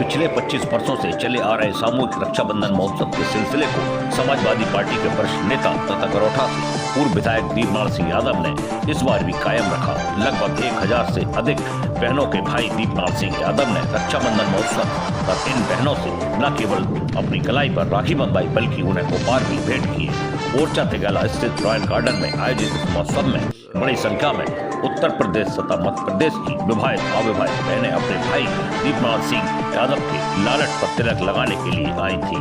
पिछले 25 वर्षों से चले आ रहे सामूहिक रक्षाबंधन महोत्सव के सिलसिले को समाजवादी पार्टी के वरिष्ठ नेता तथा गरोठा से पूर्व विधायक दीपनाल सिंह यादव ने इस बार भी कायम रखा। लगभग 1000 से अधिक बहनों के भाई दीपनाल सिंह यादव ने रक्षाबंधन महोत्सव पर इन बहनों से न केवल अपनी कलाई पर राखी बंधवाई बल्कि उन्हें उपहार भी भेंट किए। ओरछा तिगाला स्थित रॉयल गार्डन में आयोजित इस महोत्सव में बड़ी संख्या में उत्तर प्रदेश तथा मध्य प्रदेश की विवाहित अविवाहित बहनें अपने भाई दीपनाल सिंह यादव के लालट पर तिलक लगाने के लिए आई थी।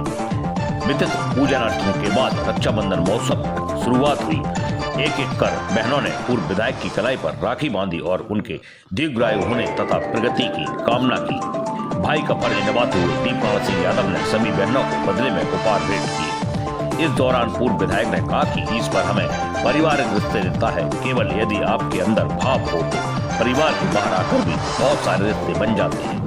विधित पूजन अर्चना के बाद रक्षाबंधन महोत्सव की शुरुआत हुई। एक एक कर बहनों ने पूर्व विधायक की कलाई पर राखी बांधी और उनके दीर्घायु होने तथा प्रगति की कामना की। भाई का फर्ज निभाते हुए दीपनाल सिंह यादव ने सभी बहनों को बदले में उपहार भेंट किए। इस दौरान पूर्व विधायक ने कहा कि इस पर हमें पारिवारिक रिश्ते देता है, केवल यदि आपके अंदर भाव हो तो परिवार के बाहर आकर भी बहुत सारे रिश्ते बन जाते हैं।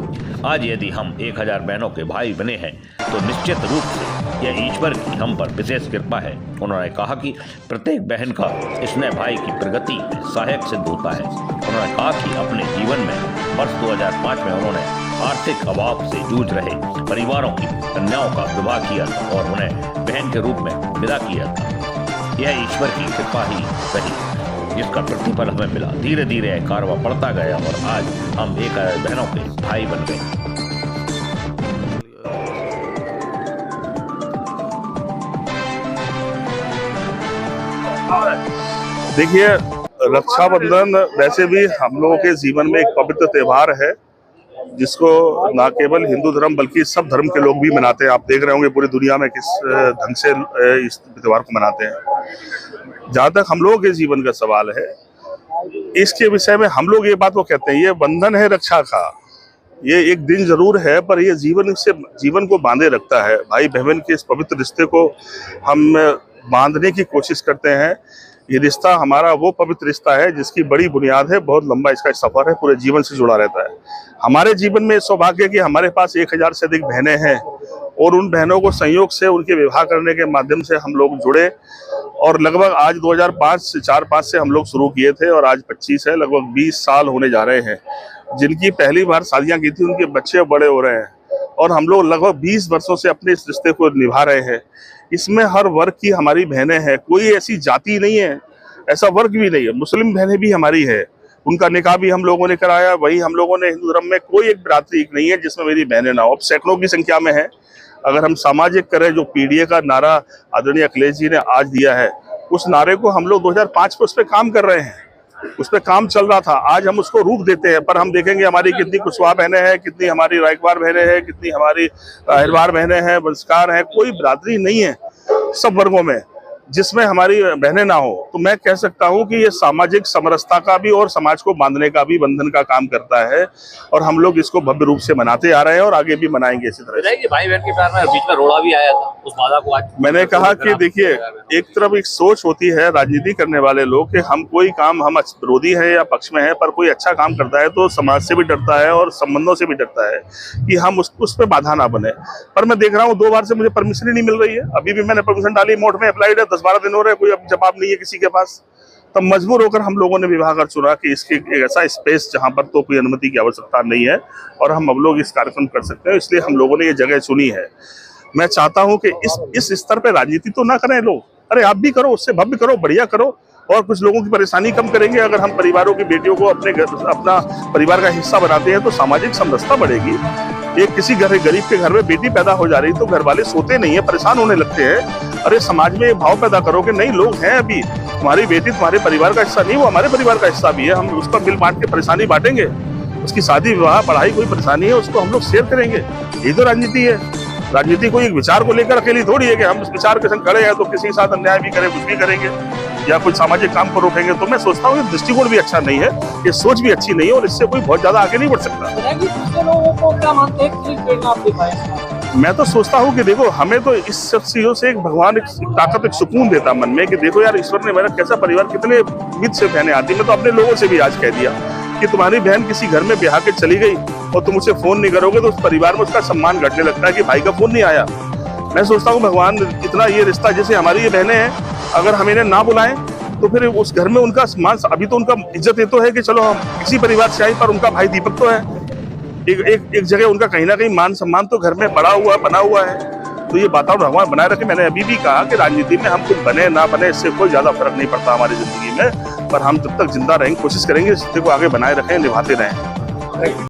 आज यदि हम 1000 बहनों के भाई बने हैं तो निश्चित रूप से यह ईश्वर की हम पर विशेष कृपा है। उन्होंने कहा कि प्रत्येक बहन का स्नेह भाई की प्रगति में सहायक सिद्ध होता है। उन्होंने कहा कि अपने जीवन में वर्ष 2005 में उन्होंने आर्थिक अभाव से जूझ रहे परिवारों की कन्याओं का विवाह किया था और उन्हें बहन के रूप में विदा किया था। यह ईश्वर की कृपा ही रही जिसका प्रतिफल हमें मिला। धीरे धीरे यह कारवां बढ़ता गया और आज हम 1000 बहनों के भाई बन गए। देखिए, रक्षाबंधन वैसे भी हम लोगों के जीवन में एक पवित्र त्योहार है जिसको न केवल हिंदू धर्म बल्कि सब धर्म के लोग भी मनाते हैं। आप देख रहे होंगे पूरी दुनिया में किस ढंग से इस त्योहार को मनाते हैं। जहाँ तक हम लोगों के जीवन का सवाल है, इसके विषय में हम लोग ये बात को कहते हैं, ये बंधन है रक्षा का। ये एक दिन जरूर है पर ये जीवन को बांधे रखता है। भाई बहन के इस पवित्र रिश्ते को हम बांधने की कोशिश करते हैं। ये रिश्ता हमारा वो पवित्र रिश्ता है जिसकी बड़ी बुनियाद है, बहुत लंबा इसका सफर है, पूरे जीवन से जुड़ा रहता है। हमारे जीवन में सौभाग्य है कि हमारे पास 1000 से अधिक बहनें हैं और उन बहनों को संयोग से उनके विवाह करने के माध्यम से हम लोग जुड़े और लगभग आज 2005 से 4-5 से हम लोग शुरू किए थे और आज 25 है, लगभग 20 साल होने जा रहे हैं। जिनकी पहली बार शादियां की थी उनके बच्चे बड़े हो रहे हैं और हम लोग लगभग 20 वर्षों से अपने इस रिश्ते को निभा रहे हैं। इसमें हर वर्ग की हमारी बहनें हैं, कोई ऐसी जाति नहीं है, ऐसा वर्ग भी नहीं है। मुस्लिम बहनें भी हमारी है, उनका निकाह भी हम लोगों ने कराया। वही हम लोगों ने हिंदू धर्म में कोई एक बिरादरी नहीं है जिसमें मेरी बहनें ना हो। अब सैकड़ों की संख्या में है। अगर हम सामाजिक करें, जो पीडीए का नारा आदरणीय अखिलेश जी ने आज दिया है, उस नारे को हम लोग 2005 में उस पर काम कर रहे हैं, उस पर काम चल रहा था। आज हम उसको रूप देते हैं पर हम देखेंगे हमारी कितनी कुशवाहा बहनें हैं, कितनी हमारी रायकवार बहनें हैं, कितनी हमारी अहिरवार बहनें हैं, वंशकार हैं। कोई बिरादरी नहीं है सब वर्गों में जिसमें हमारी बहनें ना हो। तो मैं कह सकता हूं कि ये सामाजिक समरसता का भी और समाज को बांधने का भी बंधन का काम करता है और हम लोग इसको भव्य रूप से मनाते आ रहे हैं और आगे भी मनाएंगे इसी तरह से। भाई बहन के प्यार में बीच में रोड़ा भी आया था, उस बाधा को आज मैंने कहा कि देखिए, एक तरफ एक सोच होती है राजनीति करने वाले लोग कि हम कोई काम, हम विरोधी है या पक्ष में है, पर कोई अच्छा काम करता है तो समाज से भी डरता है और संबंधों से भी डरता है कि हम उस पर बाधा ना बने। पर मैं देख रहा हूँ 2 बार से मुझे परमिशन ही नहीं मिल रही है। अभी भी मैंने परमिशन डाली, मोड में अप्लाइड है, 10-12 दिन हो रहे, कोई अब जवाब नहीं है किसी के पास। तब मजबूर होकर हम लोगों ने विवाह कर चुना कि इसके एक ऐसा स्पेस जहां पर तो कोई अनुमति की आवश्यकता नहीं है और हम अब लोग इस कार्यक्रम कर सकते हैं, इसलिए हम लोगों ने ये जगह चुनी है। मैं चाहता हूं कि इस स्तर पे राजनीति तो ना करें लोग। अरे आप भी करो, उससे भव्य करो, बढ़िया करो और कुछ लोगों की परेशानी कम करेंगे। अगर हम परिवारों की बेटियों को अपना परिवार का हिस्सा बनाते हैं तो सामाजिक समरसता बढ़ेगी। एक किसी गरीब के घर में बेटी पैदा हो जा रही तो घर वाले सोते नहीं है, परेशान होने लगते हैं। अरे समाज में ये भाव पैदा करो कि नहीं, लोग हैं, अभी तुम्हारी बेटी तुम्हारे परिवार का हिस्सा नहीं, वो हमारे परिवार का हिस्सा भी है। हम उसका मिल बांट के परेशानी बांटेंगे, उसकी शादी विवाह पढ़ाई कोई परेशानी है उसको हम लोग शेयर करेंगे। यही तो राजनीति है। राजनीति कोई एक विचार को लेकर अकेली थोड़ी है कि हम उस विचार के संग खड़े हैं तो किसी के साथ अन्याय भी करें, कुछ भी करेंगे या कुछ सामाजिक काम को रोकेंगे। तो मैं सोचता हूँ कि दृष्टिकोण भी अच्छा नहीं है, ये सोच भी अच्छी नहीं है और इससे कोई बहुत ज्यादा आगे नहीं बढ़ सकता। लोगों को क्या मानते हैं? मैं तो सोचता हूँ कि देखो, हमें तो इस सब चीजों से एक भगवान एक ताकत, एक सुकून देता मन में कि देखो यार, ईश्वर ने मेरा कैसा परिवार, कितने उम्मीद से बहनें आती। मैं तो अपने लोगों से भी आज कह दिया कि तुम्हारी बहन किसी घर में ब्याह के चली गई और तुम उसे फोन नहीं करोगे तो उस परिवार में उसका सम्मान घटने लगता है कि भाई का फोन नहीं आया। मैं सोचता हूँ भगवान इतना ये रिश्ता, जैसे हमारी ये बहनें हैं, अगर हम इन्हें ना बुलाएं तो फिर उस घर में उनका सम्मान, अभी तो उनका इज्जत ये तो है कि चलो हम किसी परिवार से आई पर उनका भाई दीपक तो है। एक जगह उनका कहीं ना कहीं मान सम्मान तो घर में बना हुआ है। तो ये वातावरण भगवान बनाए रखे। मैंने अभी भी कहा कि राजनीति में हम कुछ बने ना बने इससे कोई ज्यादा फर्क नहीं पड़ता हमारी जिंदगी में, पर हम जब तक जिंदा रहेंगे कोशिश करेंगे इस रिश्ते को आगे बनाए रखें, निभाते रहें।